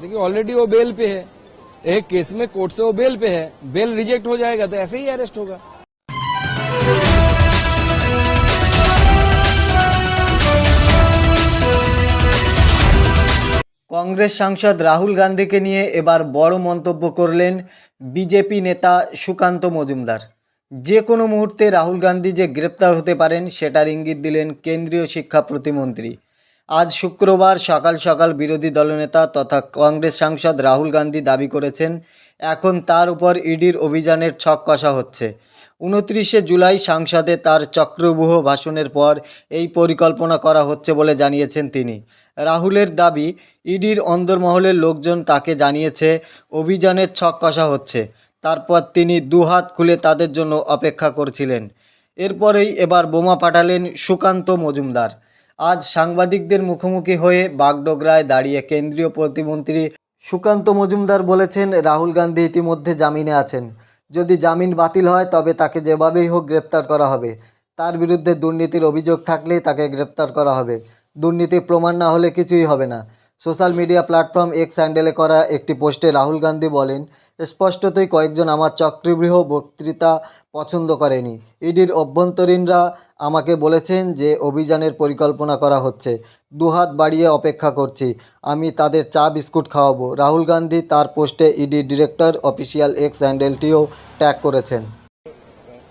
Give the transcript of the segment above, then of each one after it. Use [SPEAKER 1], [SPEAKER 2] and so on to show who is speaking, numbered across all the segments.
[SPEAKER 1] देखिए ऑलरेडी वो बेल पे है, एक केस में कोर्ट से वो बेल पे है, बेल रिजेक्ट हो जाएगा तो ऐसे ही अरेस्ट होगा।
[SPEAKER 2] কংগ্রেস সাংসদ রাহুল গান্ধীকে নিয়ে এবার বড় মন্তব্য করলেন বিজেপি নেতা সুকান্ত মজুমদার। যে কোনো মুহূর্তে রাহুল গান্ধী যে গ্রেপ্তার হতে পারেন সেটার ইঙ্গিত দিলেন কেন্দ্রীয় শিক্ষা প্রতিমন্ত্রী। আজ শুক্রবার সকাল সকাল বিরোধী দলনেতা তথা কংগ্রেস সাংসদ রাহুল গান্ধী দাবি করেছেন এখন তার উপর ইডির অভিযানের ছক কষা হচ্ছে। 29শে জুলাই সংসদে তার চক্রব্যূহ ভাষণের পর এই পরিকল্পনা করা হচ্ছে বলে জানিয়েছেন তিনি। রাহুলের দাবি ইডির অন্দরমহলের লোকজন তাকে জানিয়েছে অভিযানের ছক কষা হচ্ছে, তারপর তিনি দুহাত খুলে তাদের জন্য অপেক্ষা করছিলেন। এরপরেই এবার বোমা পাঠালেন সুকান্ত মজুমদার। আজ সাংবাদিকদের মুখোমুখি হয়ে বাগডোগরায় দাঁড়িয়ে কেন্দ্রীয় প্রতিমন্ত্রী সুকান্ত মজুমদার বলেছেন রাহুল গান্ধী ইতিমধ্যে জামিনে আছেন, যদি জামিন বাতিল হয় তবে তাকে যেভাবেই হোক গ্রেপ্তার করা হবে। তার বিরুদ্ধে দুর্নীতির অভিযোগ থাকলেই তাকে গ্রেপ্তার করা হবে, দুর্নীতির প্রমাণ না হলে কিছুই হবে না। সোশ্যাল মিডিয়া প্ল্যাটফর্ম এক্স হ্যান্ডেলে করা একটি পোস্টে রাহুল গান্ধী বলেন, স্পষ্টতই কয়েকজন আমার চক্রব্যূহ বক্তৃতা পছন্দ করেনি। ইডির অভ্যন্তরীণরা আমাকে বলেছেন যে অভিযানের পরিকল্পনা করা হচ্ছে, দুহাত বাড়িয়ে অপেক্ষা করছি, আমি তাদের চা বিস্কুট খাওয়াবো। রাহুল গান্ধী তার পোস্টে ইডি ডিরেক্টর অফিসিয়াল এক্স হ্যান্ডেলটিও ট্যাগ করেছেন।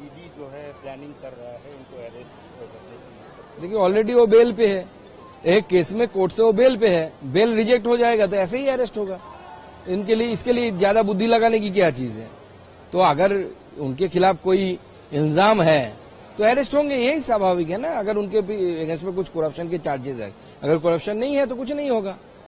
[SPEAKER 3] ईडी जो है प्लानिंग कर रहा है उनको अरेस्ट करने की।
[SPEAKER 1] देखिए ऑलरेडी वो बेल पे है, एक केस में कोर्ट से वो बेल पे है, बेल रिजेक्ट हो जाएगा तो ऐसे ही अरेस्ट होगा। इनके लिए इसके लिए ज्यादा बुद्धि लगाने की क्या चीज है। तो अगर उनके खिलाफ कोई इल्जाम है तो अरेस्ट होंगे, यही स्वाभाविक है ना। अगर उनके अगेंस्ट में कुछ करप्शन के चार्जेस है, अगर करप्शन नहीं है तो कुछ नहीं होगा।